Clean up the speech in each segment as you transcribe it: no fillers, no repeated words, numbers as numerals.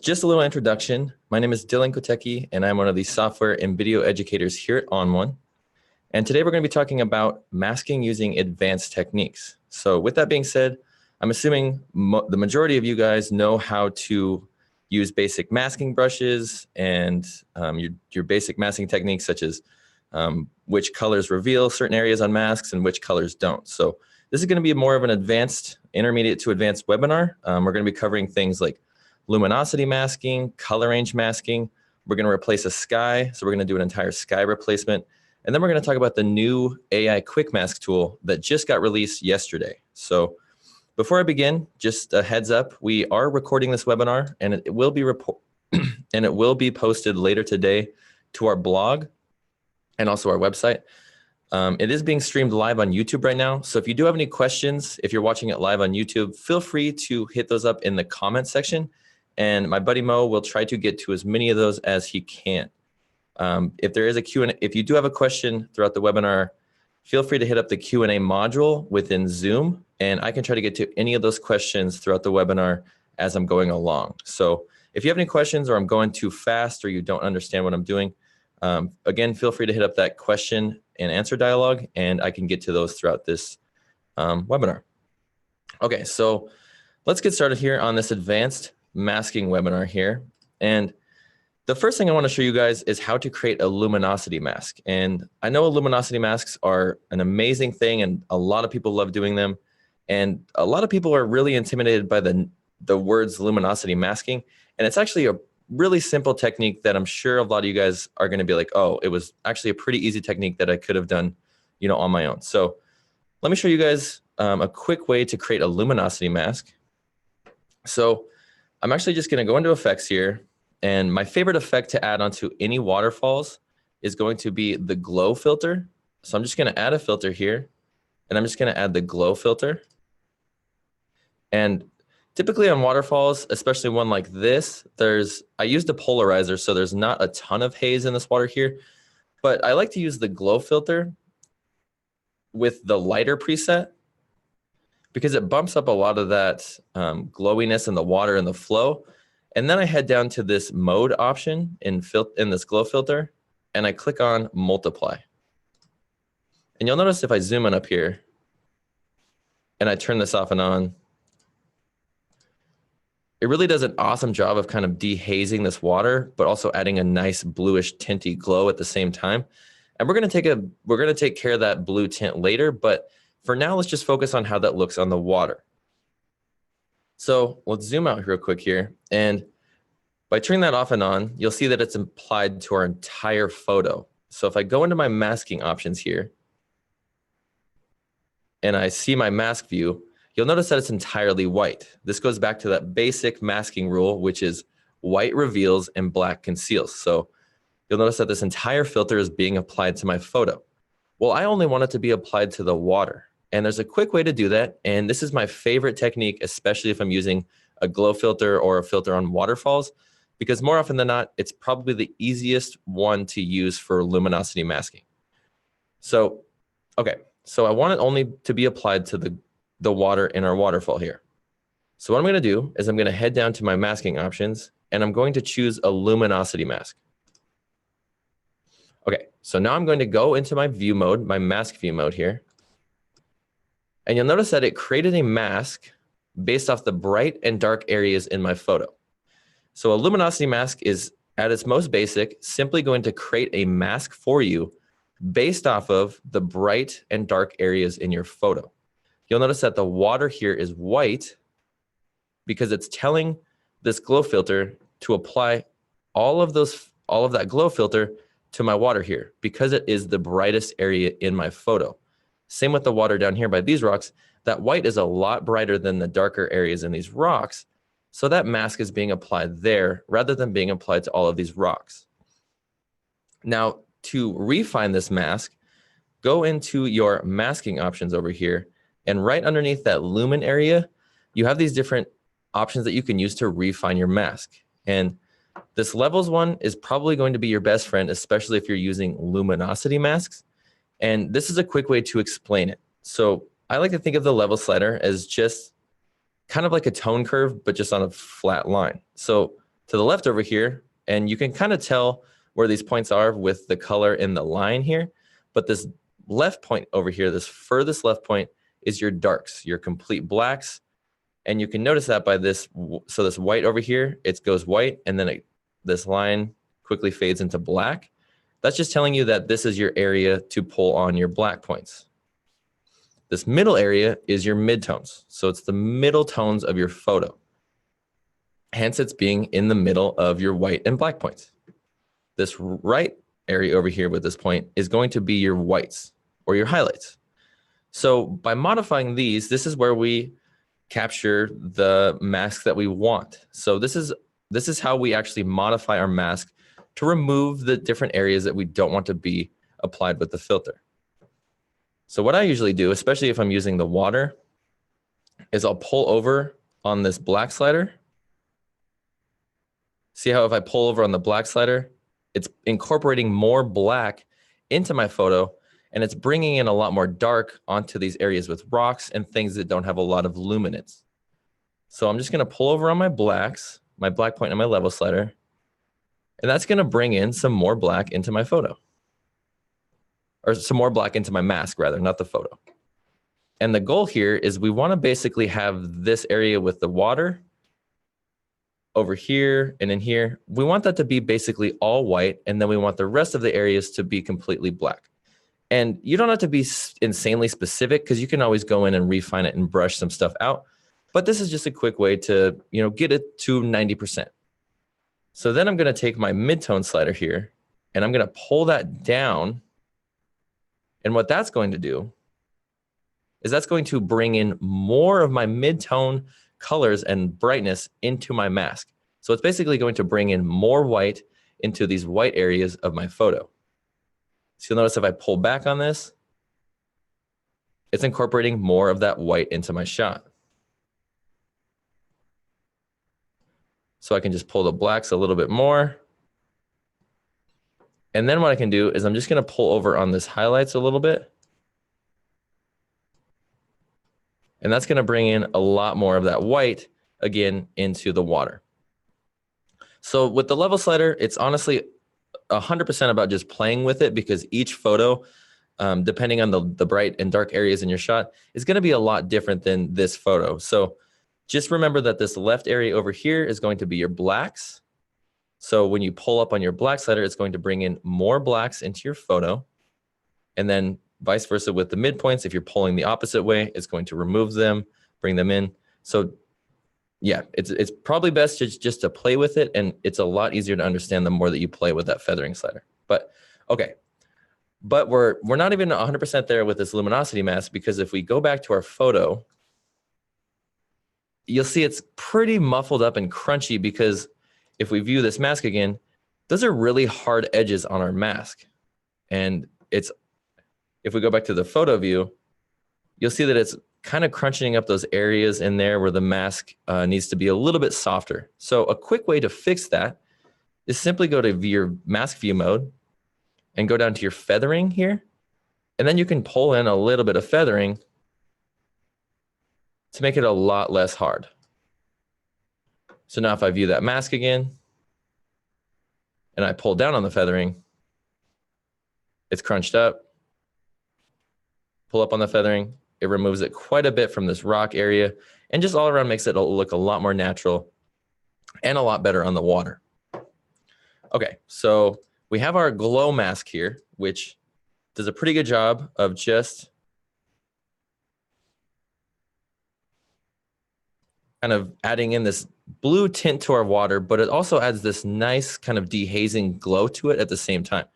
Just a little introduction. My name is Dylan Kotecki, and I'm one of the software and video educators here at On1. And today we're going to be talking about masking using advanced techniques. So with that being said, I'm assuming the majority of you guys know how to use basic masking brushes and your basic masking techniques, such as which colors reveal certain areas on masks and which colors don't. So this is going to be more of an advanced, intermediate to advanced webinar. We're going to be covering things like luminosity masking, color range masking. We're going to replace a sky. So we're going to do an entire sky replacement. And then we're going to talk about the new AI quick mask tool that just got released yesterday. So before I begin, just a heads up, we are recording this webinar and it will be posted later today to our blog and also our website. It is being streamed live on YouTube right now. So if you do have any questions, if you're watching it live on YouTube, feel free to hit those up in the comment section. And my buddy Mo will try to get to as many of those as he can. If there is a Q&A, if you do have a question throughout the webinar, feel free to hit up the Q&A module within Zoom, and I can try to get to any of those questions throughout the webinar as I'm going along. So if you have any questions or I'm going too fast or you don't understand what I'm doing, again, feel free to hit up that question and answer dialogue, and I can get to those throughout this webinar. Okay, so let's get started here on this advanced masking webinar here. And the first thing I want to show you guys is how to create a luminosity mask. And I know luminosity masks are an amazing thing and a lot of people love doing them. And a lot of people are really intimidated by the words luminosity masking. And it's actually a really simple technique that I'm sure a lot of you guys are going to be like, oh, it was actually a pretty easy technique that I could have done, on my own. So let me show you guys a quick way to create a luminosity mask. So I'm actually just going to go into effects here. And my favorite effect to add onto any waterfalls is going to be the glow filter. So I'm just going to add a filter here, and I'm just going to add the glow filter. And typically on waterfalls, especially one like this, I used a polarizer, so there's not a ton of haze in this water here. But I like to use the glow filter with the lighter preset because it bumps up a lot of that glowiness in the water and the flow. And then I head down to this mode option in this glow filter, and I click on multiply. And you'll notice if I zoom in up here, and I turn this off and on, it really does an awesome job of kind of dehazing this water, but also adding a nice bluish tinty glow at the same time. And we're going to take care of that blue tint later, but for now, let's just focus on how that looks on the water. So let's zoom out real quick here. And by turning that off and on, you'll see that it's applied to our entire photo. So if I go into my masking options here, and I see my mask view, you'll notice that it's entirely white. This goes back to that basic masking rule, which is white reveals and black conceals. So you'll notice that this entire filter is being applied to my photo. Well, I only want it to be applied to the water. And there's a quick way to do that. And this is my favorite technique, especially if I'm using a glow filter or a filter on waterfalls, because more often than not, it's probably the easiest one to use for luminosity masking. So, okay, so I want it only to be applied to the water in our waterfall here. So what I'm going to do is I'm going to head down to my masking options, and I'm going to choose a luminosity mask. Okay, so now I'm going to go into my view mode, my mask view mode here. And you'll notice that it created a mask based off the bright and dark areas in my photo. So a luminosity mask is, at its most basic, simply going to create a mask for you based off of the bright and dark areas in your photo. You'll notice that the water here is white because it's telling this glow filter to apply all of that glow filter to my water here because it is the brightest area in my photo. Same with the water down here by these rocks. That white is a lot brighter than the darker areas in these rocks. So that mask is being applied there rather than being applied to all of these rocks. Now, to refine this mask, go into your masking options over here. And right underneath that lumen area, you have these different options that you can use to refine your mask. And this levels one is probably going to be your best friend, especially if you're using luminosity masks. And this is a quick way to explain it. So I like to think of the level slider as just kind of like a tone curve, but just on a flat line. So to the left over here, and you can kind of tell where these points are with the color in the line here. But this left point over here, this furthest left point, is your darks, your complete blacks. And you can notice that by this, so this white over here, it goes white, and then this line quickly fades into black. That's just telling you that this is your area to pull on your black points. This middle area is your midtones. So it's the middle tones of your photo. Hence, it's being in the middle of your white and black points. This right area over here with this point is going to be your whites or your highlights. So by modifying these, this is where we capture the mask that we want. So this is how we actually modify our mask to remove the different areas that we don't want to be applied with the filter. So what I usually do, especially if I'm using the water, is I'll pull over on this black slider. See how if I pull over on the black slider, it's incorporating more black into my photo, and it's bringing in a lot more dark onto these areas with rocks and things that don't have a lot of luminance. So I'm just going to pull over on my blacks, my black point and my level slider, and that's going to bring in some more black into my photo. Or some more black into my mask, rather, not the photo. And the goal here is we want to basically have this area with the water over here and in here. We want that to be basically all white, and then we want the rest of the areas to be completely black. And you don't have to be insanely specific, because you can always go in and refine it and brush some stuff out. But this is just a quick way to, get it to 90%. So then I'm going to take my midtone slider here, and I'm going to pull that down. And what that's going to do is that's going to bring in more of my midtone colors and brightness into my mask. So it's basically going to bring in more white into these white areas of my photo. So you'll notice if I pull back on this, it's incorporating more of that white into my shot. So I can just pull the blacks a little bit more. And then what I can do is I'm just going to pull over on this highlights a little bit. And that's going to bring in a lot more of that white, again, into the water. So with the level slider, it's honestly 100% about just playing with it, because each photo, depending on the bright and dark areas in your shot, is going to be a lot different than this photo. So just remember that this left area over here is going to be your blacks. So when you pull up on your black slider, it's going to bring in more blacks into your photo. And then vice versa with the midpoints. If you're pulling the opposite way, it's going to remove them, bring them in. So yeah, it's probably best just to play with it, and it's a lot easier to understand the more that you play with that feathering slider. But okay, but we're not even 100% there with this luminosity mask, because if we go back to our photo, you'll see it's pretty muffled up and crunchy, because if we view this mask again, those are really hard edges on our mask. And if we go back to the photo view, you'll see that it's kind of crunching up those areas in there where the mask needs to be a little bit softer. So a quick way to fix that is simply go to your mask view mode and go down to your feathering here. And then you can pull in a little bit of feathering to make it a lot less hard. So now if I view that mask again, and I pull down on the feathering, it's crunched up. Pull up on the feathering, it removes it quite a bit from this rock area, and just all around makes it look a lot more natural and a lot better on the water. Okay, so we have our glow mask here, which does a pretty good job of just kind of adding in this blue tint to our water, but it also adds this nice kind of dehazing glow to it at the same time.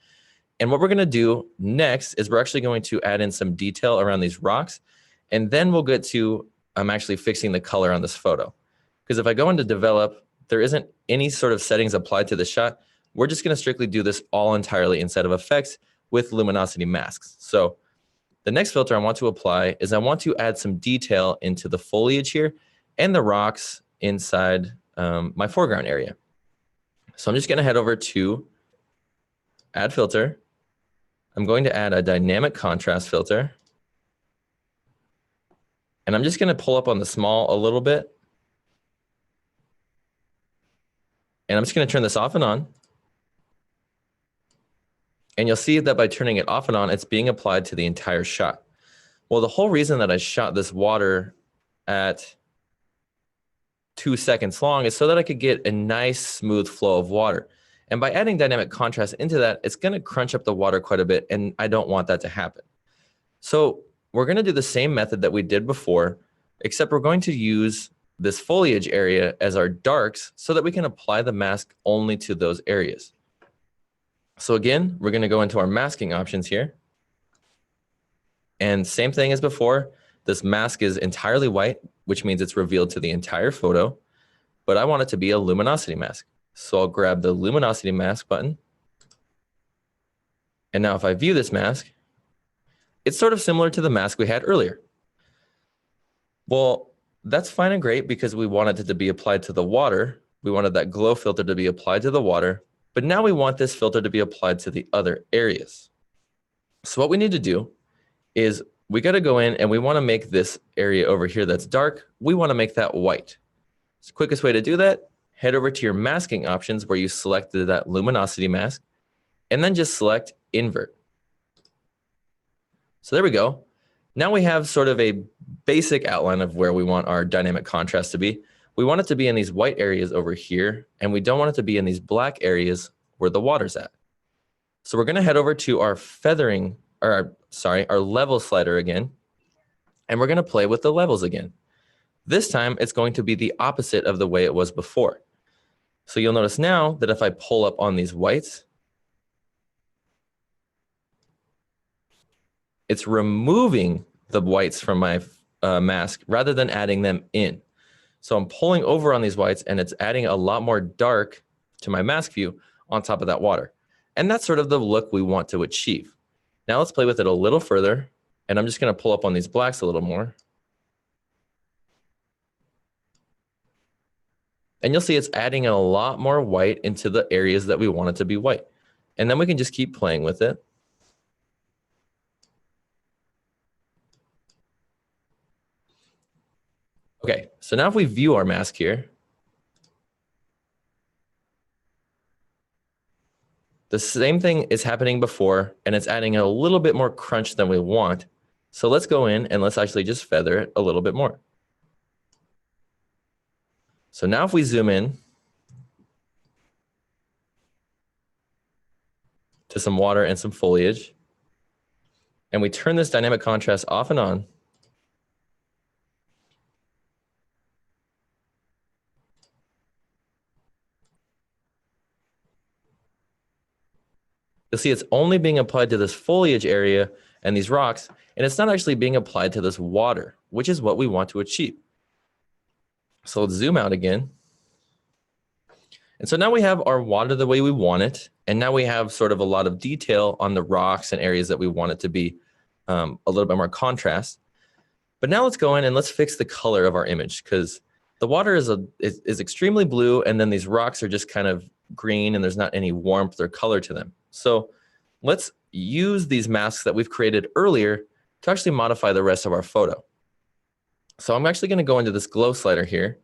And what we're going to do next is we're actually going to add in some detail around these rocks, and then we'll get to actually fixing the color on this photo. Because if I go into develop, there isn't any sort of settings applied to the shot. We're just going to strictly do this all entirely inside of effects with luminosity masks. So the next filter I want to apply is I want to add some detail into the foliage here and the rocks inside my foreground area. So I'm just going to head over to add filter. I'm going to add a dynamic contrast filter. And I'm just going to pull up on the small a little bit. And I'm just going to turn this off and on. And you'll see that by turning it off and on, it's being applied to the entire shot. Well, the whole reason that I shot this water at 2 seconds long is so that I could get a nice smooth flow of water. And by adding dynamic contrast into that, it's going to crunch up the water quite a bit, and I don't want that to happen. So we're going to do the same method that we did before, except we're going to use this foliage area as our darks so that we can apply the mask only to those areas. So again, we're going to go into our masking options here. And same thing as before, this mask is entirely white, which means it's revealed to the entire photo, but I want it to be a luminosity mask. So I'll grab the luminosity mask button. And now if I view this mask, it's sort of similar to the mask we had earlier. Well, that's fine and great because we wanted it to be applied to the water. We wanted that glow filter to be applied to the water, but now we want this filter to be applied to the other areas. So what we need to do is we got to go in and we want to make this area over here that's dark, we want to make that white. So the quickest way to do that, head over to your masking options where you selected that luminosity mask, and then just select invert. So there we go. Now we have sort of a basic outline of where we want our dynamic contrast to be. We want it to be in these white areas over here, and we don't want it to be in these black areas where the water's at. So we're going to head over to our feathering, or sorry, our level slider again, and we're going to play with the levels again. This time, it's going to be the opposite of the way it was before. So you'll notice now that if I pull up on these whites, it's removing the whites from my mask rather than adding them in. So I'm pulling over on these whites and it's adding a lot more dark to my mask view on top of that water. And that's sort of the look we want to achieve. Now let's play with it a little further. And I'm just going to pull up on these blacks a little more. And you'll see it's adding a lot more white into the areas that we want it to be white. And then we can just keep playing with it. Okay, so now if we view our mask here, the same thing is happening before, and it's adding a little bit more crunch than we want. So let's go in and let's actually just feather it a little bit more. So now if we zoom in to some water and some foliage, and we turn this dynamic contrast off and on, you'll see it's only being applied to this foliage area and these rocks, and it's not actually being applied to this water, which is what we want to achieve. So let's zoom out again. And so now we have our water the way we want it, and now we have sort of a lot of detail on the rocks and areas that we want it to be a little bit more contrast. But now let's go in and let's fix the color of our image, because the water is extremely blue, and then these rocks are just kind of green, and there's not any warmth or color to them. So let's use these masks that we've created earlier to actually modify the rest of our photo. So I'm actually going to go into this glow slider here,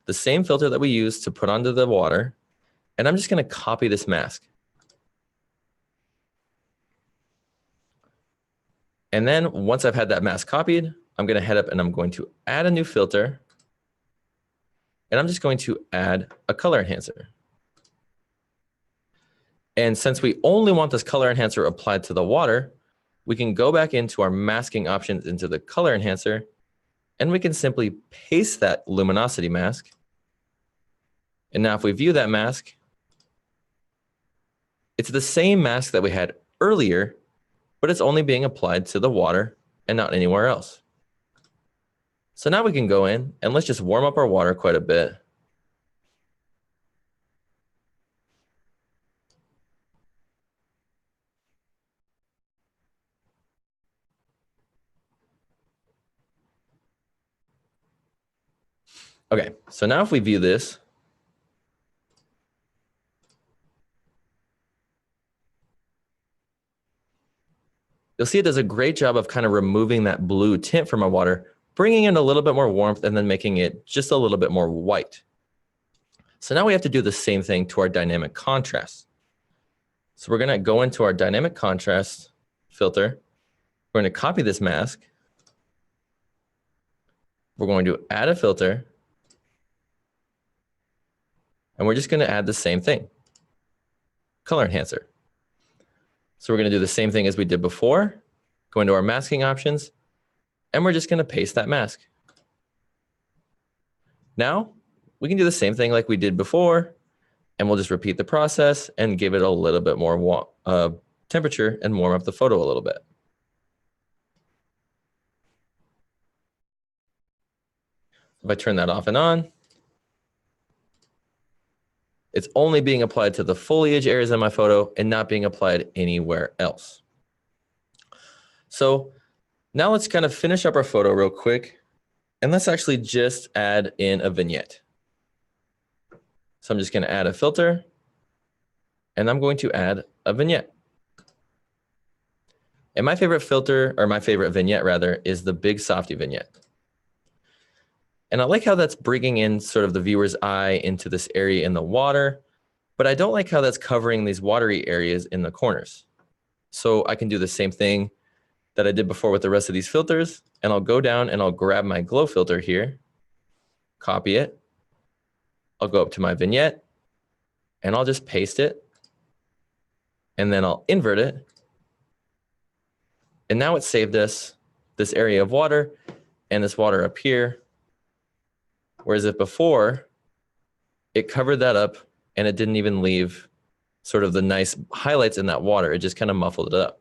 the same filter that we used to put onto the water, and I'm just going to copy this mask. And then once I've had that mask copied, I'm going to head up and I'm going to add a new filter, and I'm just going to add a color enhancer. And since we only want this color enhancer applied to the water, we can go back into our masking options into the color enhancer, and we can simply paste that luminosity mask. And now if we view that mask, it's the same mask that we had earlier, but it's only being applied to the water and not anywhere else. So now we can go in and let's just warm up our water quite a bit. Okay, so now if we view this, you'll see it does a great job of kind of removing that blue tint from our water, bringing in a little bit more warmth and then making it just a little bit more white. So now we have to do the same thing to our dynamic contrast. So we're going to go into our dynamic contrast filter. We're going to copy this mask. We're going to add a filter. And we're just going to add the same thing, color enhancer. So we're going to do the same thing as we did before, go into our masking options, and we're just going to paste that mask. Now we can do the same thing like we did before, and we'll just repeat the process and give it a little bit more temperature and warm up the photo a little bit. If I turn that off and on, it's only being applied to the foliage areas in my photo and not being applied anywhere else. So now let's kind of finish up our photo real quick, and let's actually just add in a vignette. So I'm just going to add a filter, and I'm going to add a vignette. And my favorite filter, or my favorite vignette rather, is the Big Softy vignette. And I like how that's bringing in sort of the viewer's eye into this area in the water, but I don't like how that's covering these watery areas in the corners. So I can do the same thing that I did before with the rest of these filters, and I'll go down and I'll grab my glow filter here, copy it. I'll go up to my vignette, and I'll just paste it, and then I'll invert it. And now it saved us this area of water and this water up here. Whereas if before, it covered that up and it didn't even leave sort of the nice highlights in that water. It just kind of muffled it up.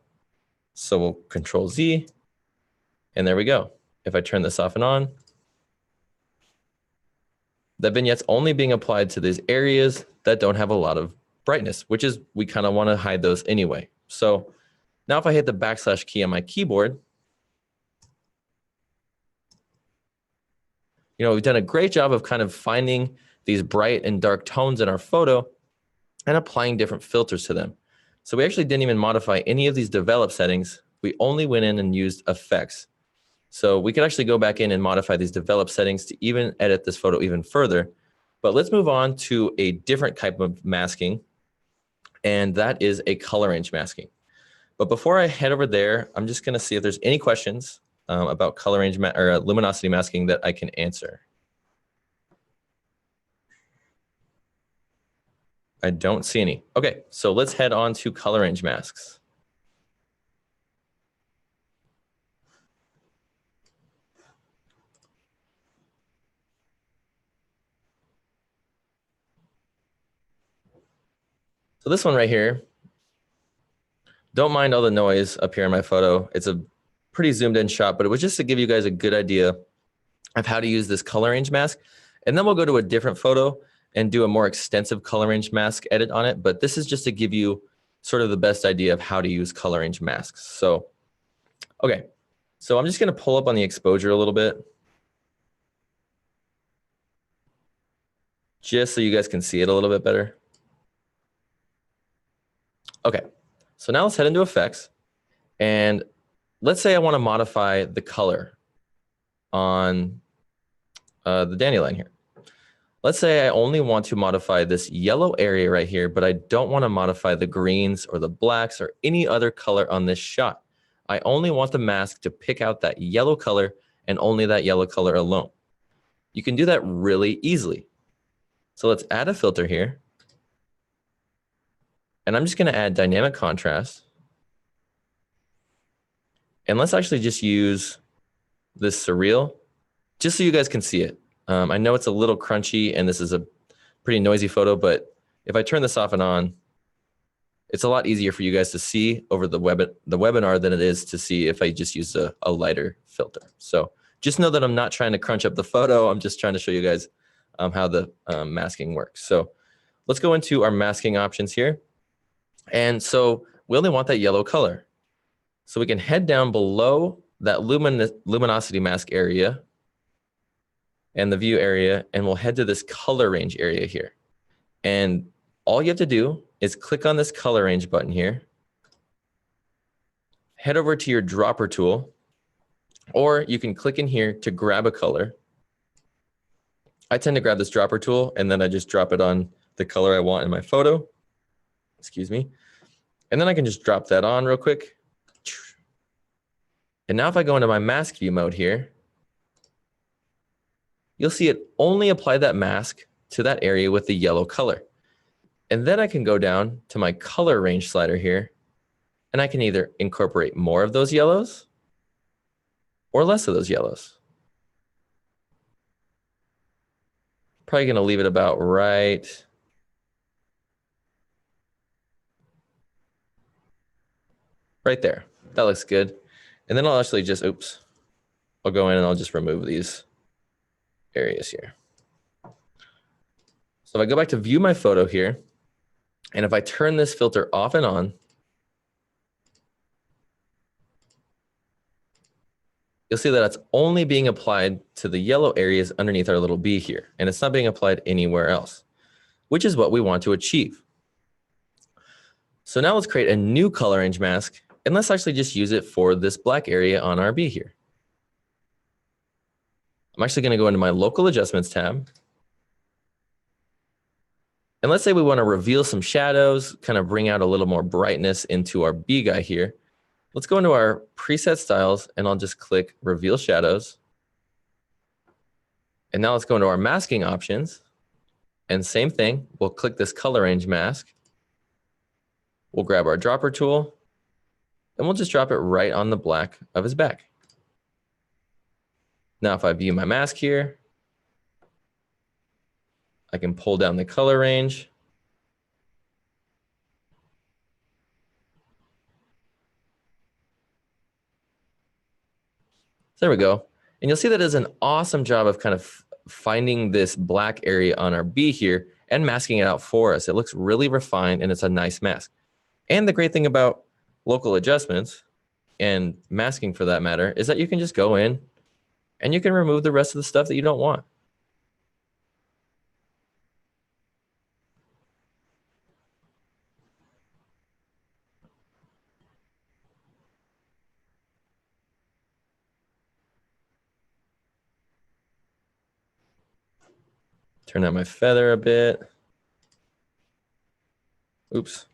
So we'll Control Z, and there we go. If I turn this off and on, the vignette's only being applied to these areas that don't have a lot of brightness, which is, we kind of want to hide those anyway. So now if I hit the backslash key on my keyboard, we've done a great job of kind of finding these bright and dark tones in our photo and applying different filters to them. So we actually didn't even modify any of these develop settings. We only went in and used effects. So we could actually go back in and modify these develop settings to even edit this photo even further. But let's move on to a different type of masking, and that is a color range masking. But before I head over there, I'm just going to see if there's any questions about color range or luminosity masking that I can answer. I don't see any. Okay, so let's head on to color range masks. So this one right here, don't mind all the noise up here in my photo. It's a pretty zoomed in shot, but it was just to give you guys a good idea of how to use this color range mask. And then we'll go to a different photo and do a more extensive color range mask edit on it. But this is just to give you sort of the best idea of how to use color range masks. So, okay, so I'm just gonna pull up on the exposure a little bit, just so you guys can see it a little bit better. Okay, so now let's head into effects, and let's say I want to modify the color on the dandelion here. Let's say I only want to modify this yellow area right here, but I don't want to modify the greens or the blacks or any other color on this shot. I only want the mask to pick out that yellow color and only that yellow color alone. You can do that really easily. So let's add a filter here. And I'm just going to add dynamic contrast. And let's actually just use this surreal, just so you guys can see it. I know it's a little crunchy and this is a pretty noisy photo, but if I turn this off and on, it's a lot easier for you guys to see over the webinar than it is to see if I just use a lighter filter. So just know that I'm not trying to crunch up the photo. I'm just trying to show you guys how the masking works. So let's go into our masking options here. And so we only want that yellow color. So we can head down below that luminosity mask area and the view area, and we'll head to this color range area here. And all you have to do is click on this color range button here, head over to your dropper tool, or you can click in here to grab a color, I tend to grab this dropper tool and then I just drop it on the color I want in my photo. Excuse me. And then I can just drop that on real quick. And now if I go into my mask view mode here, you'll see it only applied that mask to that area with the yellow color. And then I can go down to my color range slider here, and I can either incorporate more of those yellows or less of those yellows. Probably going to leave it about right there. That looks good. And then I'll actually just, I'll go in and I'll just remove these areas here. So if I go back to view my photo here, and if I turn this filter off and on, you'll see that it's only being applied to the yellow areas underneath our little B here, and it's not being applied anywhere else, which is what we want to achieve. So now let's create a new color range mask, and let's actually just use it for this black area on our B here. I'm actually going to go into my local adjustments tab. And let's say we want to reveal some shadows, kind of bring out a little more brightness into our B guy here. Let's go into our preset styles and I'll just click reveal shadows. And now let's go into our masking options. And same thing, we'll click this color range mask. We'll grab our dropper tool and we'll just drop it right on the black of his back. Now if I view my mask here, I can pull down the color range. There we go. And you'll see that it does an awesome job of kind of finding this black area on our B here and masking it out for us. It looks really refined and it's a nice mask. And the great thing about local adjustments and masking for that matter is that you can just go in and you can remove the rest of the stuff that you don't want. Turn out my feather a bit. Oops.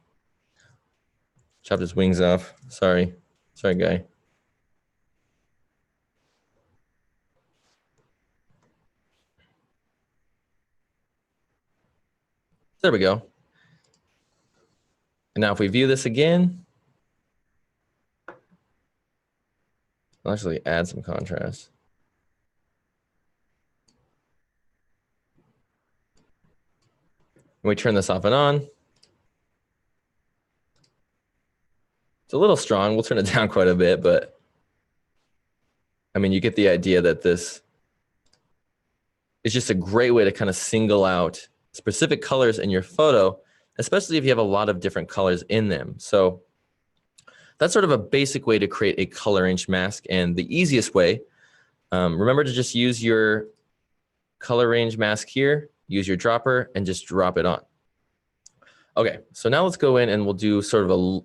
Chopped his wings off. Sorry. Sorry, guy. There we go. And now if we view this again, I'll actually add some contrast. When we turn this off and on, it's a little strong. We'll turn it down quite a bit, but I mean, you get the idea that this is just a great way to kind of single out specific colors in your photo, especially if you have a lot of different colors in them. So that's sort of a basic way to create a color range mask. And the easiest way, remember to just use your color range mask here, use your dropper, and just drop it on. Okay, so now let's go in and we'll do sort of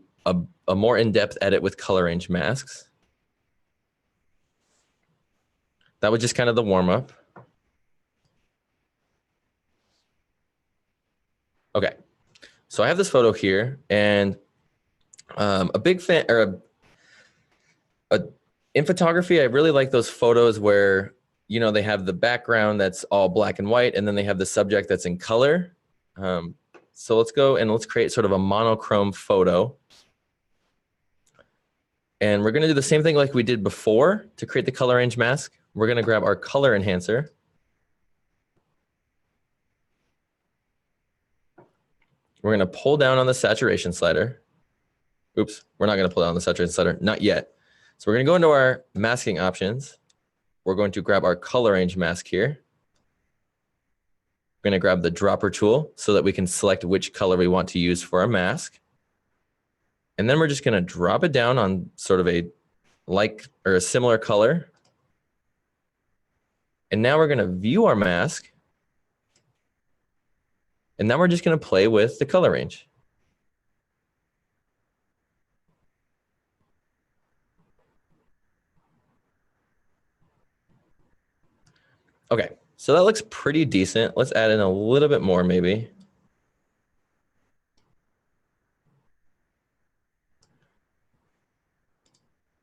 a more in-depth edit with color range masks. That was just kind of the warm-up. Okay, so I have this photo here, and a big fan, or in photography, I really like those photos where, you know, they have the background that's all black and white, and then they have the subject that's in color. So let's go and let's create sort of a monochrome photo. And we're going to do the same thing like we did before to create the color range mask. We're going to grab our color enhancer. We're going to pull down on the saturation slider. Oops, we're not going to pull down the saturation slider, not yet. So we're going to go into our masking options. We're going to grab our color range mask here. We're going to grab the dropper tool so that we can select which color we want to use for our mask. And then we're just going to drop it down on sort of a like or a similar color. And now we're going to view our mask. And now we're just going to play with the color range. Okay, So that looks pretty decent. Let's add in a little bit more maybe.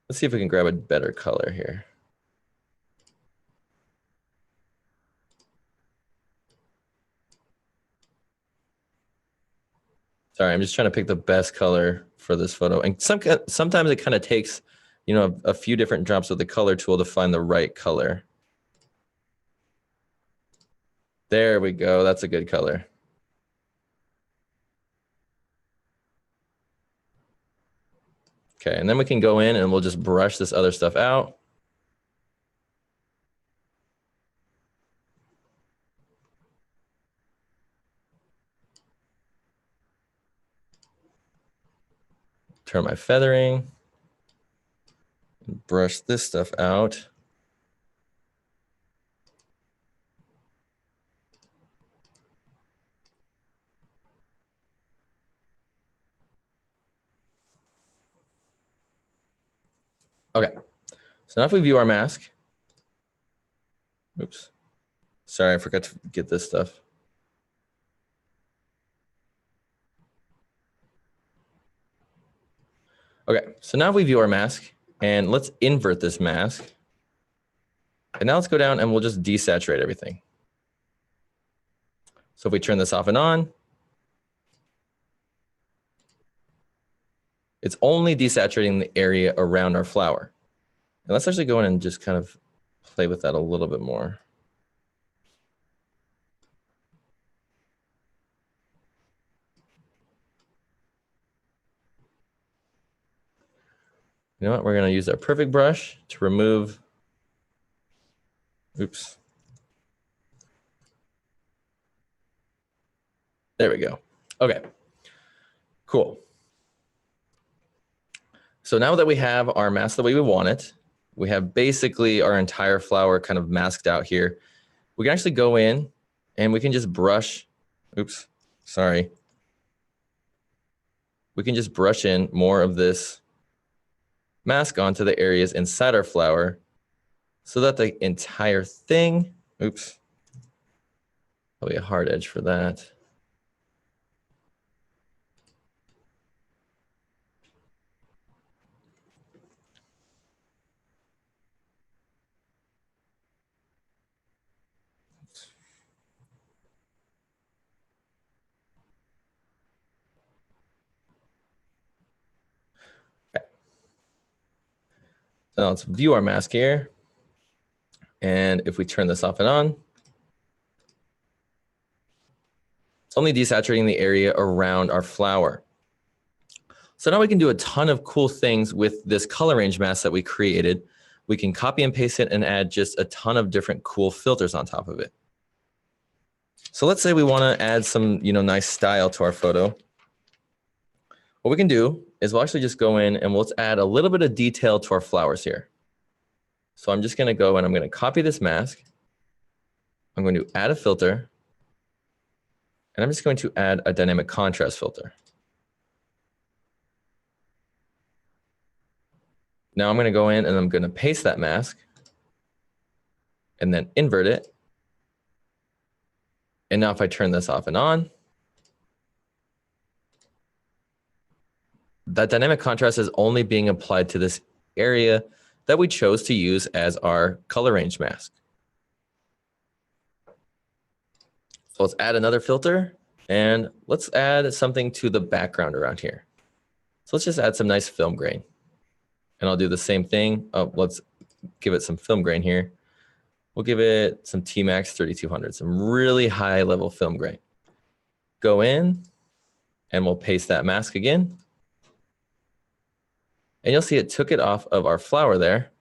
Let's see if we can grab a better color here. Sorry, I'm just trying to pick the best color for this photo. And sometimes it kind of takes, you know, a few different drops of the color tool to find the right color. There we go. That's a good color. Okay, and then we can go in and we'll just brush this other stuff out. Turn my feathering. Brush this stuff out. Okay, so now if we view our mask, oops, sorry, I forgot to get this stuff. Okay, so now we view our mask and let's invert this mask. And now let's go down and we'll just desaturate everything. So if we turn this off and on, it's only desaturating the area around our flower. And let's actually go in and just kind of play with that a little bit more. You know what? We're going to use our perfect brush to remove, oops. There we go. Okay, cool. So now that we have our mask the way we want it, we have basically our entire flower kind of masked out here. We can actually go in and we can just brush, oops, sorry. We can just brush in more of this mask onto the areas inside our flower so that the entire thing, oops, probably a hard edge for that. Okay. So now let's view our mask here. And if we turn this off and on, it's only desaturating the area around our flower. So now we can do a ton of cool things with this color range mask that we created. We can copy and paste it and add just a ton of different cool filters on top of it. So let's say we want to add some, nice style to our photo. What we can do is we'll actually just go in and let's add a little bit of detail to our flowers here. So I'm just going to go and I'm going to copy this mask. I'm going to add a filter. And I'm just going to add a dynamic contrast filter. Now I'm going to go in and I'm going to paste that mask and then invert it. And now if I turn this off and on, that dynamic contrast is only being applied to this area that we chose to use as our color range mask. So let's add another filter and let's add something to the background around here. So let's just add some nice film grain. And I'll do the same thing. Let's give it some film grain here. We'll give it some T-Max 3200, some really high level film grain. Go in and we'll paste that mask again. And you'll see it took it off of our flower there.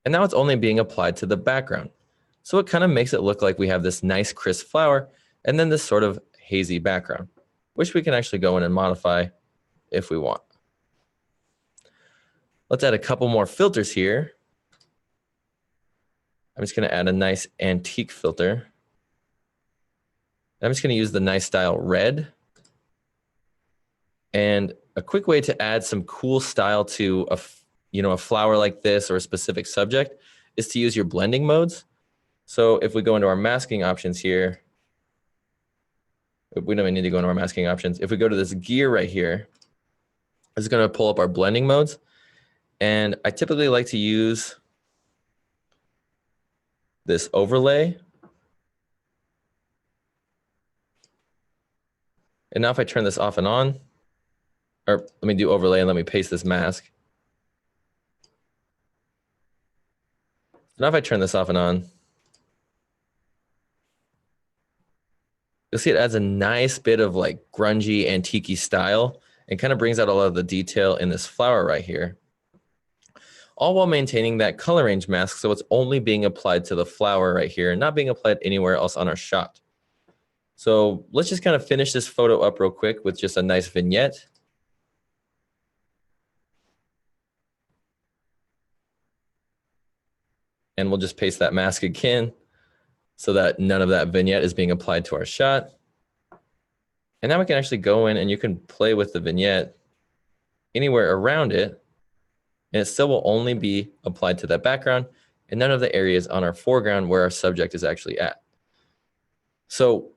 And now it's only being applied to the background. So it kind of makes it look like we have this nice crisp flower and then this sort of hazy background, which we can actually go in and modify if we want. Let's add a couple more filters here. I'm just going to add a nice antique filter. I'm just going to use the nice style red. And a quick way to add some cool style to a flower like this or a specific subject is to use your blending modes. So if we go into our masking options here, we don't even need to go into our masking options. If we go to this gear right here, it's going to pull up our blending modes. And I typically like to use this overlay. And now if I turn this off and on, or let me do overlay and let me paste this mask. So now if I turn this off and on, you'll see it adds a nice bit of like grungy, antique-y style and kind of brings out a lot of the detail in this flower right here. All while maintaining that color range mask, so it's only being applied to the flower right here and not being applied anywhere else on our shot. So let's just kind of finish this photo up real quick with just a nice vignette. And we'll just paste that mask again so that none of that vignette is being applied to our shot. And now we can actually go in and you can play with the vignette anywhere around it, and it still will only be applied to that background and none of the areas on our foreground where our subject is actually at. So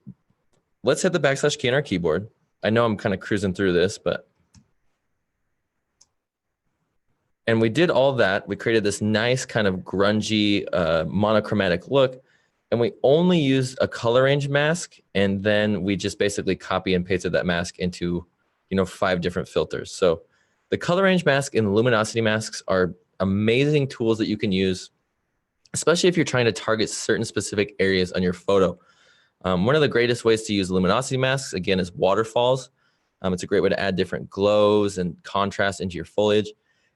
let's hit the backslash key on our keyboard. I know I'm kind of cruising through this, and we did all that. We created this nice kind of grungy, monochromatic look, and we only used a color range mask, and then we just basically copy and pasted that mask into, 5 different filters. So the color range mask and luminosity masks are amazing tools that you can use, especially if you're trying to target certain specific areas on your photo. One of the greatest ways to use luminosity masks, again, is waterfalls. It's a great way to add different glows and contrast into your foliage.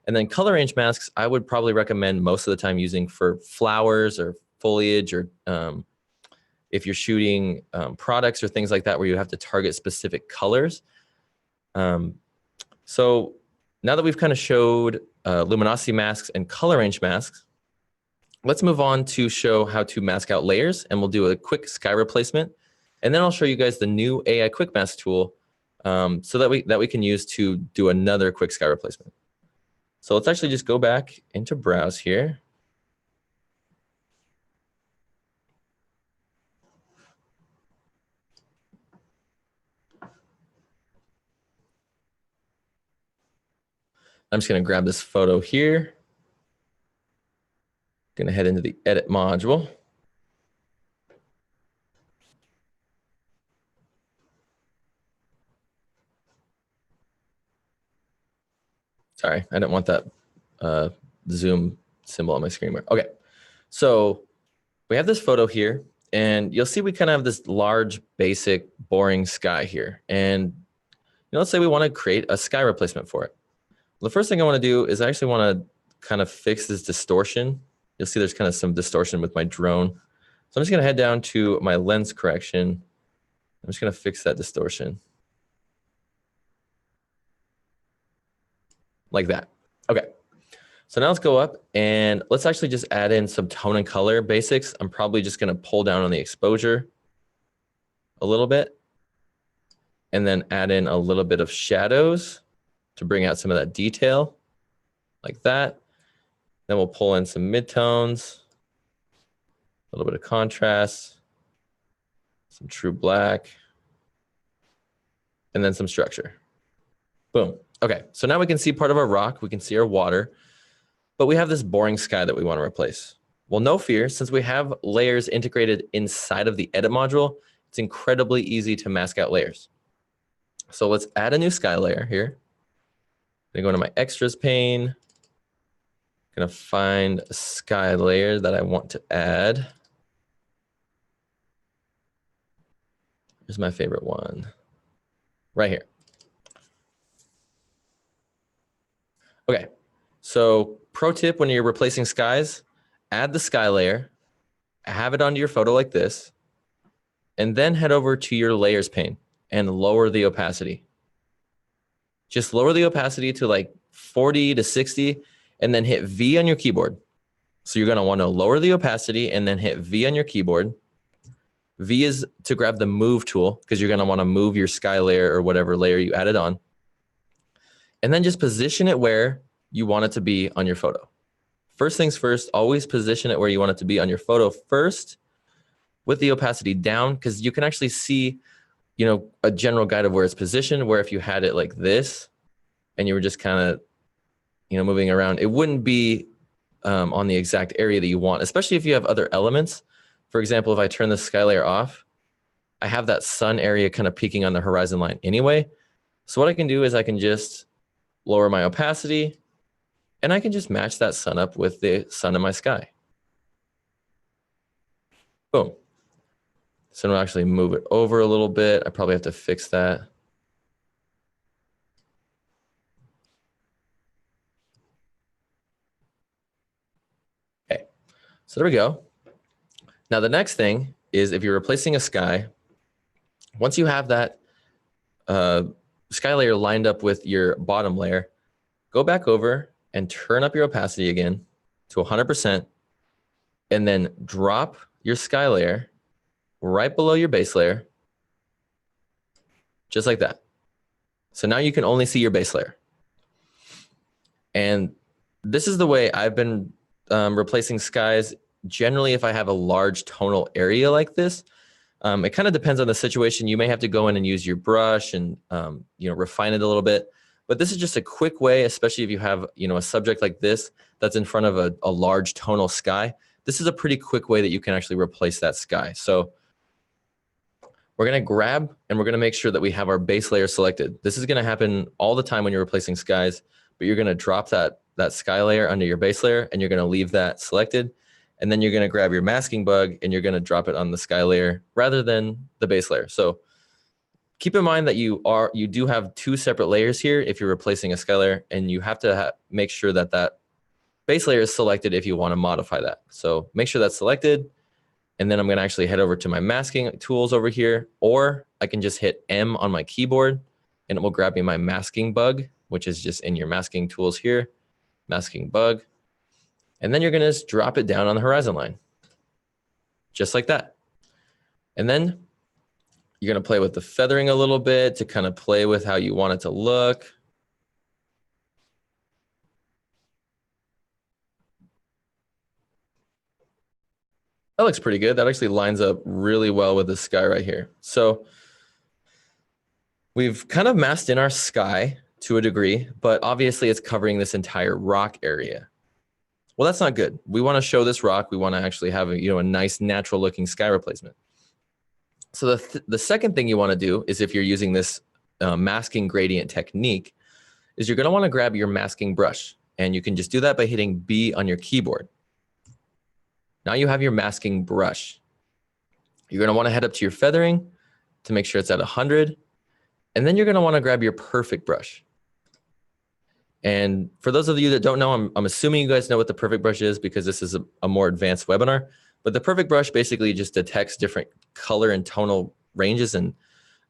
And then color range masks, I would probably recommend most of the time using for flowers or foliage, or if you're shooting products or things like that where you have to target specific colors. So now that we've kind of showed luminosity masks and color range masks, let's move on to show how to mask out layers, and we'll do a quick sky replacement. And then I'll show you guys the new AI Quick Mask tool so that we can use to do another quick sky replacement. So let's actually just go back into Browse here. I'm just going to grab this photo here. Going to head into the edit module. Sorry, I didn't want that zoom symbol on my screen. Okay, so we have this photo here, and you'll see we kind of have this large, basic, boring sky here. And let's say we want to create a sky replacement for it. The first thing I want to do is I actually want to kind of fix this distortion. You'll see there's kind of some distortion with my drone. So I'm just going to head down to my lens correction. I'm just going to fix that distortion. Like that. Okay. So now let's go up and let's actually just add in some tone and color basics. I'm probably just going to pull down on the exposure a little bit and then add in a little bit of shadows to bring out some of that detail like that. Then we'll pull in some midtones, a little bit of contrast, some true black, and then some structure. Boom. Okay, so now we can see part of our rock, we can see our water, but we have this boring sky that we want to replace. Well, no fear, since we have layers integrated inside of the edit module, it's incredibly easy to mask out layers. So let's add a new sky layer here. I'm gonna go into my extras pane. I'm gonna find a sky layer that I want to add. Here's my favorite one, right here. Okay, so pro tip when you're replacing skies, add the sky layer, have it onto your photo like this, and then head over to your layers pane and lower the opacity. Just lower the opacity to like 40 to 60 and then hit V on your keyboard. So you're gonna wanna lower the opacity and then hit V on your keyboard. V is to grab the move tool because you're gonna wanna move your sky layer or whatever layer you added on. And then just position it where you want it to be on your photo. First things first, always position it where you want it to be on your photo first with the opacity down, because you can actually see, a general guide of where it's positioned, where if you had it like this and you were just kind of, moving around, it wouldn't be on the exact area that you want, especially if you have other elements. For example, if I turn the sky layer off, I have that sun area kind of peeking on the horizon line anyway. So what I can do is I can just lower my opacity and I can just match that sun up with the sun in my sky. Boom. So I'll actually move it over a little bit. I probably have to fix that. Okay, so there we go. Now the next thing is if you're replacing a sky, once you have that sky layer lined up with your bottom layer, go back over and turn up your opacity again to 100%, and then drop your sky layer right below your base layer, just like that. So now you can only see your base layer. And this is the way I've been replacing skies. Generally, if I have a large tonal area like this, it kind of depends on the situation. You may have to go in and use your brush and refine it a little bit. But this is just a quick way, especially if you have a subject like this that's in front of a large tonal sky. This is a pretty quick way that you can actually replace that sky. So we're going to grab and we're going to make sure that we have our base layer selected. This is going to happen all the time when you're replacing skies, but you're going to drop that sky layer under your base layer and you're going to leave that selected. And then you're going to grab your masking bug and you're going to drop it on the sky layer rather than the base layer. So keep in mind that you do have two separate layers here if you're replacing a sky layer, and you have to make sure that that base layer is selected if you want to modify that. So make sure that's selected. And then I'm going to actually head over to my masking tools over here, or I can just hit M on my keyboard and it will grab me my masking bug, which is just in your masking tools here, masking bug. And then you're going to just drop it down on the horizon line, just like that. And then you're going to play with the feathering a little bit to kind of play with how you want it to look. That looks pretty good. That actually lines up really well with the sky right here. So we've kind of masked in our sky to a degree, but obviously it's covering this entire rock area. Well, that's not good. We want to show this rock. We want to actually have a nice natural looking sky replacement. So the second thing you want to do is, if you're using this masking gradient technique, is you're going to want to grab your masking brush, and you can just do that by hitting B on your keyboard. Now you have your masking brush. You're going to want to head up to your feathering to make sure it's at 100. And then you're going to want to grab your perfect brush. And for those of you that don't know, I'm assuming you guys know what the perfect brush is, because this is a more advanced webinar. But the perfect brush basically just detects different color and tonal ranges, and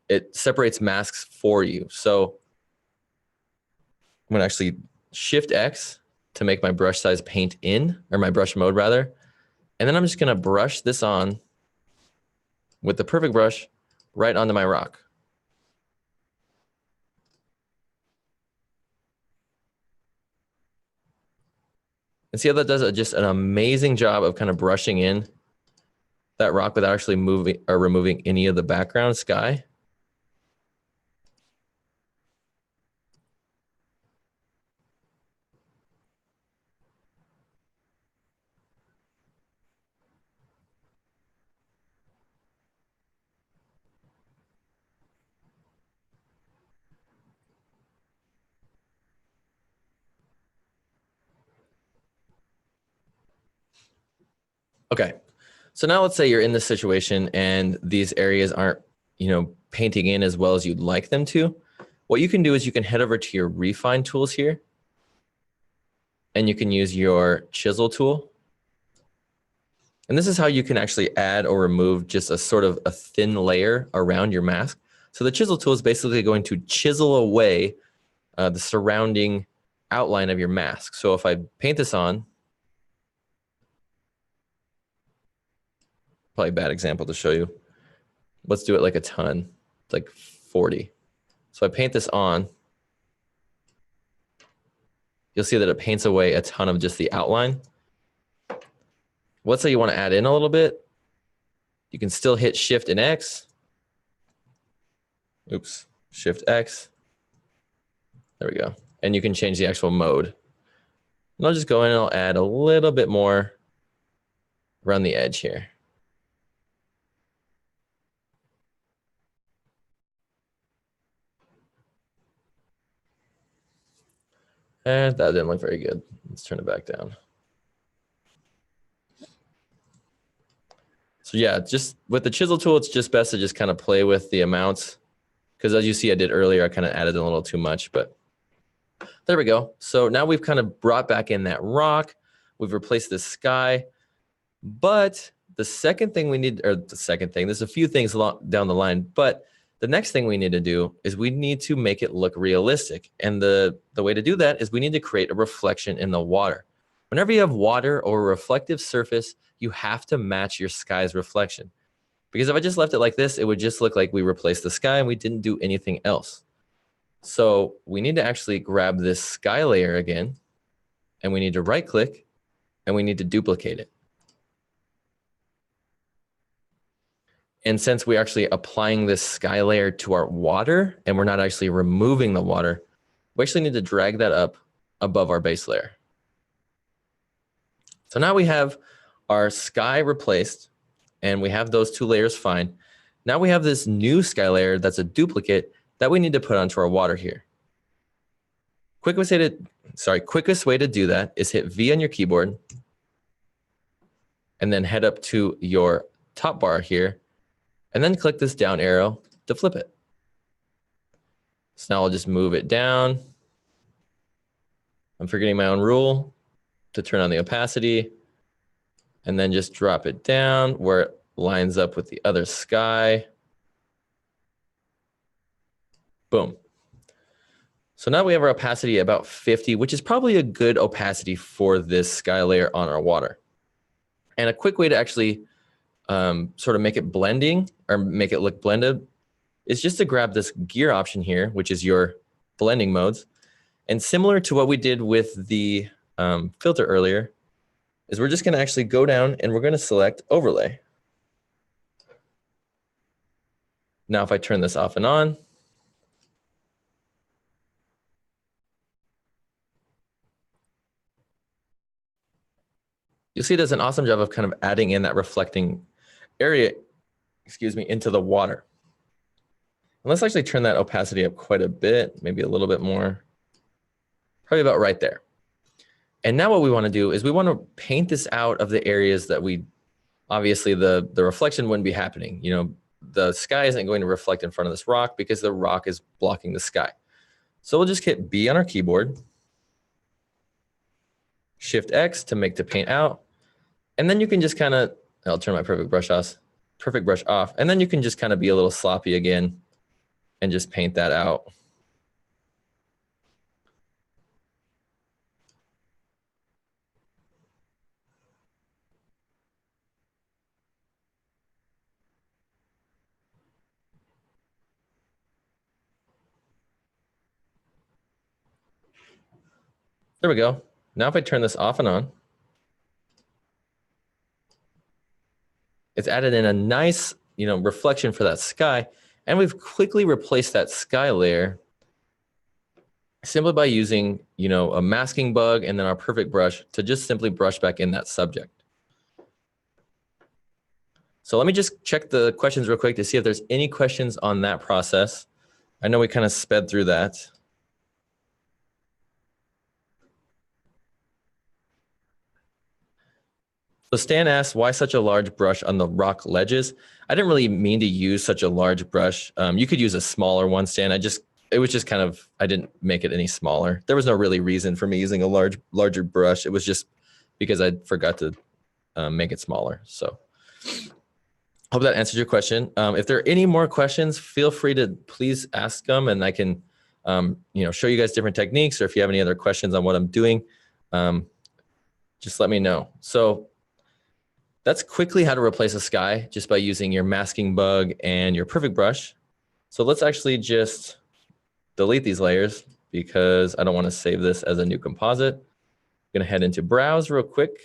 it separates masks for you. So I'm going to actually Shift X to make my brush size paint in, or my brush mode rather. And then I'm just going to brush this on with the perfect brush right onto my rock. And see how that does just an amazing job of kind of brushing in that rock without actually moving or removing any of the background sky. Okay, so now let's say you're in this situation and these areas aren't, painting in as well as you'd like them to. What you can do is you can head over to your refine tools here, and you can use your chisel tool. And this is how you can actually add or remove just a sort of a thin layer around your mask. So the chisel tool is basically going to chisel away the surrounding outline of your mask. So if I paint this on, probably a bad example to show you. Let's do it like a ton, like 40. So I paint this on. You'll see that it paints away a ton of just the outline. let's say you want to add in a little bit. You can still hit Shift and X. Oops, Shift X. There we go. And you can change the actual mode. And I'll just go in and I'll add a little bit more around the edge here. And that didn't look very good. Let's turn it back down. So yeah, just with the chisel tool, it's just best to just kind of play with the amounts. Because as you see, I did earlier, I kind of added a little too much, but there we go. So now we've kind of brought back in that rock. We've replaced the sky. But the second thing we need, or the second thing, there's a few things down the line, but the next thing we need to do is we need to make it look realistic. And the way to do that is we need to create a reflection in the water. Whenever you have water or a reflective surface, you have to match your sky's reflection. Because if I just left it like this, it would just look like we replaced the sky and we didn't do anything else. So we need to actually grab this sky layer again, and we need to right click and we need to duplicate it. And since we're actually applying this sky layer to our water and we're not actually removing the water, we actually need to drag that up above our base layer. So now we have our sky replaced and we have those two layers fine. Now we have this new sky layer that's a duplicate that we need to put onto our water here. Quickest way to do that is hit V on your keyboard and then head up to your top bar here and then click this down arrow to flip it. So now I'll just move it down. I'm forgetting my own rule to turn on the opacity and then just drop it down where it lines up with the other sky. Boom. So now we have our opacity about 50, which is probably a good opacity for this sky layer on our water. And a quick way to actually sort of make it blending or make it look blended is just to grab this gear option here, which is your blending modes. And similar to what we did with the filter earlier, is we're just going to actually go down and we're going to select overlay. Now, if I turn this off and on, you'll see it does an awesome job of kind of adding in that reflecting area, into the water. And let's actually turn that opacity up quite a bit, maybe a little bit more, probably about right there. And now what we want to do is we want to paint this out of the areas that we, obviously the reflection wouldn't be happening. You know, the sky isn't going to reflect in front of this rock because the rock is blocking the sky. So we'll just hit B on our keyboard, Shift X to make the paint out. And then you can just kind of, I'll turn my perfect brush off. And then you can just kind of be a little sloppy again and just paint that out. There we go. Now if I turn this off and on, it's added in a nice, reflection for that sky. And we've quickly replaced that sky layer simply by using, a masking bug and then our perfect brush to just simply brush back in that subject. So let me just check the questions real quick to see if there's any questions on that process. I know we kind of sped through that. So Stan asked, why such a large brush on the rock ledges? I didn't really mean to use such a large brush. You could use a smaller one, Stan. It was just kind of, I didn't make it any smaller. There was no really reason for me using a larger brush. It was just because I forgot to make it smaller. So hope that answers your question. If there are any more questions, feel free to please ask them and I can show you guys different techniques, or if you have any other questions on what I'm doing, just let me know. So that's quickly how to replace a sky just by using your masking bug and your perfect brush. So let's actually just delete these layers because I don't want to save this as a new composite. I'm going to head into browse real quick.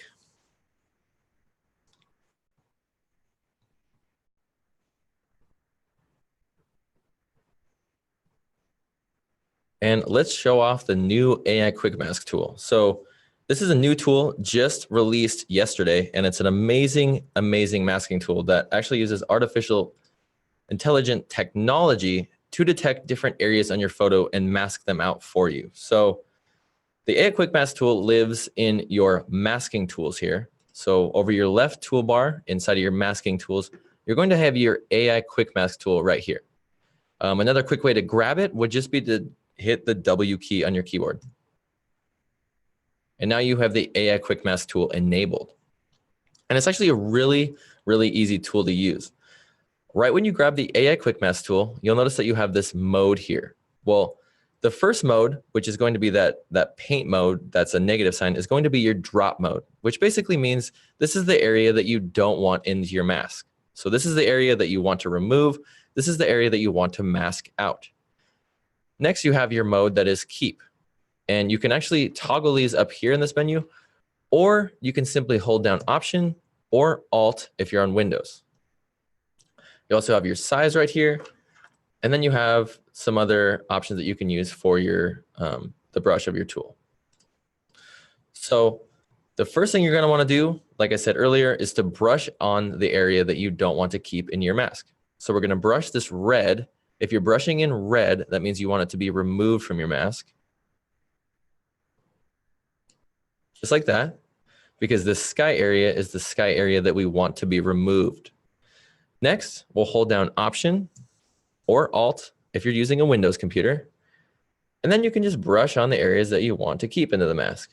and let's show off the new AI Quick Mask tool. So this is a new tool just released yesterday, and it's an amazing, amazing masking tool that actually uses artificial intelligent technology to detect different areas on your photo and mask them out for you. So the AI Quick Mask tool lives in your masking tools here. So over your left toolbar inside of your masking tools, you're going to have your AI Quick Mask tool right here. Another quick way to grab it would just be to hit the W key on your keyboard. And now you have the AI Quick Mask tool enabled. And it's actually a really, really easy tool to use. Right when you grab the AI Quick Mask tool, you'll notice that you have this mode here. Well, the first mode, which is going to be that paint mode, that's a negative sign, is going to be your drop mode, which basically means this is the area that you don't want into your mask. So this is the area that you want to remove. This is the area that you want to mask out. Next, you have your mode that is keep. And you can actually toggle these up here in this menu, or you can simply hold down Option or Alt if you're on Windows. You also have your size right here, and then you have some other options that you can use for your the brush of your tool. So the first thing you're going to want to do, like I said earlier, is to brush on the area that you don't want to keep in your mask. So we're going to brush this red. If you're brushing in red, that means you want it to be removed from your mask. Just like that, because this sky area is the sky area that we want to be removed. Next, we'll hold down Option or Alt if you're using a Windows computer, and then you can just brush on the areas that you want to keep into the mask.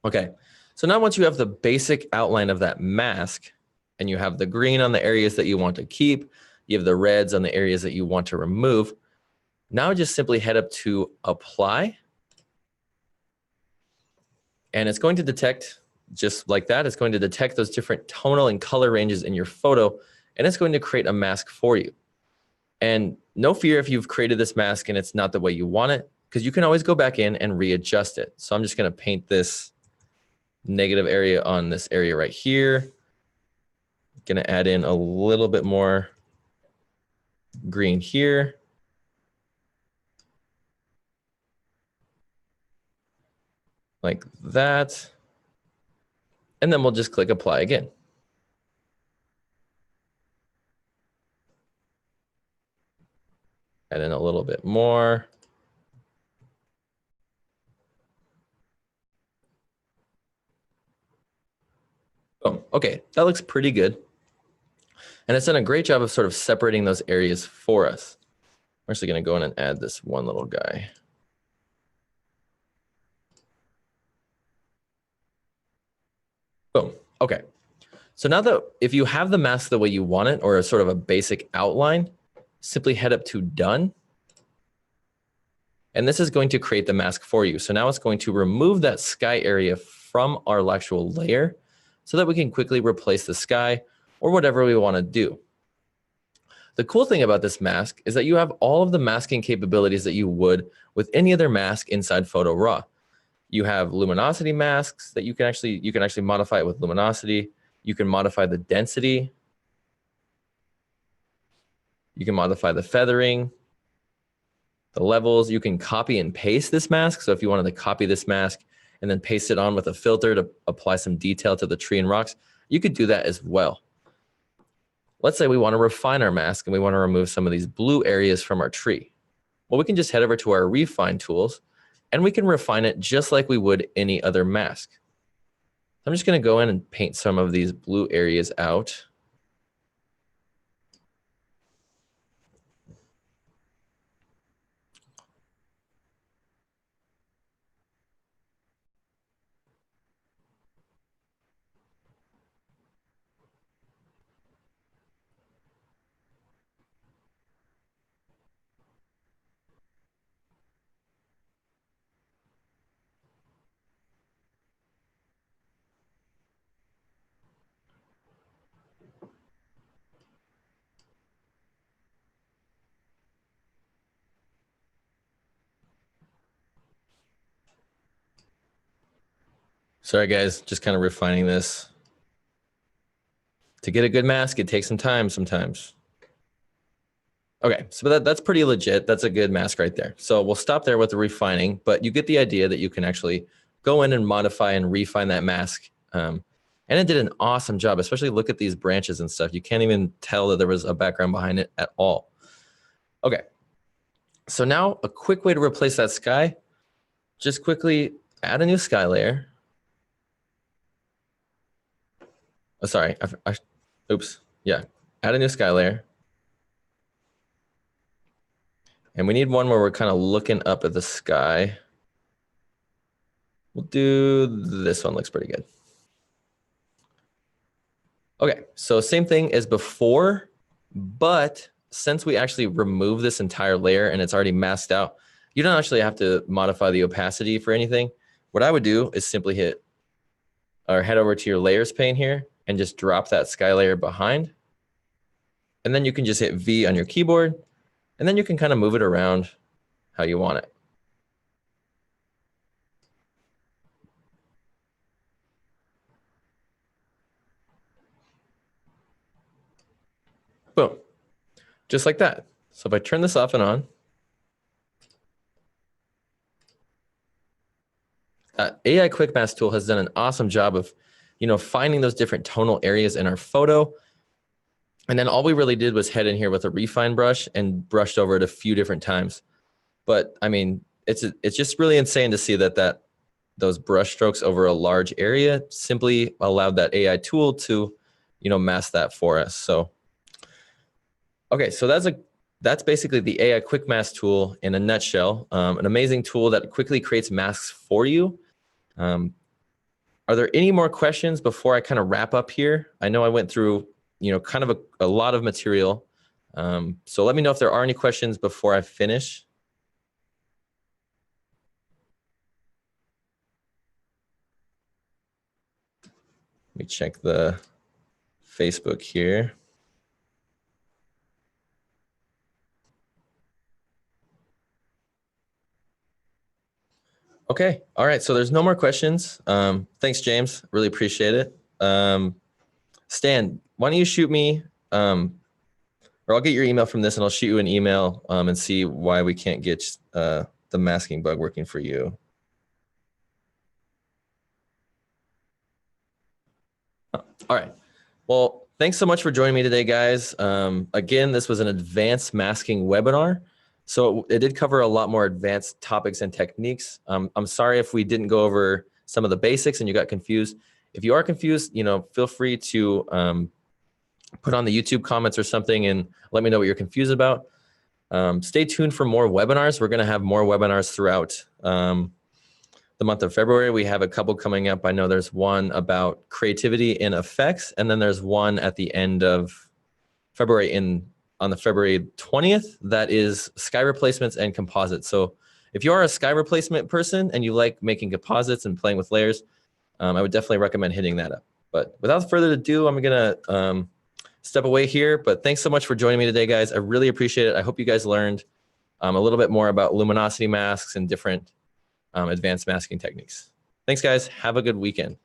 Okay, so now once you have the basic outline of that mask, and you have the green on the areas that you want to keep, you have the reds on the areas that you want to remove, now just simply head up to Apply, and it's going to detect, just like that, it's going to detect those different tonal and color ranges in your photo, and it's going to create a mask for you. And no fear if you've created this mask and it's not the way you want it, because you can always go back in and readjust it. So I'm just going to paint this negative area on this area right here. Going to add in a little bit more green here. Like that. And then we'll just click Apply again. Add in a little bit more. Oh, okay, that looks pretty good. And it's done a great job of sort of separating those areas for us. I'm actually going to go in and add this one little guy. Boom. Okay. So now that if you have the mask the way you want it, or a sort of a basic outline, simply head up to Done. And this is going to create the mask for you. So now it's going to remove that sky area from our actual layer so that we can quickly replace the sky or whatever we want to do. The cool thing about this mask is that you have all of the masking capabilities that you would with any other mask inside Photo Raw. You have luminosity masks that you can actually modify it with luminosity. You can modify the density. You can modify the feathering, the levels. You can copy and paste this mask. So if you wanted to copy this mask and then paste it on with a filter to apply some detail to the tree and rocks, you could do that as well. Let's say we want to refine our mask and we want to remove some of these blue areas from our tree. Well, we can just head over to our refine tools and we can refine it just like we would any other mask. I'm just going to go in and paint some of these blue areas out. Sorry guys, just kind of refining this. To get a good mask, it takes some time sometimes. Okay, so that's pretty legit. That's a good mask right there. So we'll stop there with the refining, but you get the idea that you can actually go in and modify and refine that mask. And it did an awesome job, especially look at these branches and stuff. You can't even tell that there was a background behind it at all. Okay, so now a quick way to replace that sky, just quickly add a new sky layer. Oh, sorry, oops, yeah, add a new sky layer. And we need one where we're kind of looking up at the sky. We'll do this one, looks pretty good. Okay, so same thing as before, but since we actually remove this entire layer and it's already masked out, you don't actually have to modify the opacity for anything. What I would do is simply hit or head over to your layers pane here and just drop that sky layer behind. And then you can just hit V on your keyboard, and then you can kind of move it around how you want it. Boom, just like that. So if I turn this off and on, AI Quick Mask tool has done an awesome job of, finding those different tonal areas in our photo. And then all we really did was head in here with a refine brush and brushed over it a few different times. But I mean, it's just really insane to see that those brush strokes over a large area simply allowed that AI tool to, mask that for us. So, okay, so that's basically the AI Quick Mask tool in a nutshell. An amazing tool that quickly creates masks for you. Are there any more questions before I kind of wrap up here? I know I went through, kind of a lot of material. So let me know if there are any questions before I finish. Let me check the Facebook here. Okay, all right, so there's no more questions. Thanks, James, really appreciate it. Stan, why don't you shoot me, or I'll get your email from this and I'll shoot you an email and see why we can't get the masking bug working for you. All right, well, thanks so much for joining me today, guys. Again, this was an advanced masking webinar. So it did cover a lot more advanced topics and techniques. I'm sorry if we didn't go over some of the basics and you got confused. If you are confused, feel free to put on the YouTube comments or something and let me know what you're confused about. Stay tuned for more webinars. We're going to have more webinars throughout the month of February. We have a couple coming up. I know there's one about creativity in effects, and then there's one at the end of February on the February 20th, that is sky replacements and composites. So if you are a sky replacement person and you like making composites and playing with layers, I would definitely recommend hitting that up. But without further ado, I'm gonna step away here. But thanks so much for joining me today, guys. I really appreciate it. I hope you guys learned a little bit more about luminosity masks and different advanced masking techniques. Thanks, guys. Have a good weekend.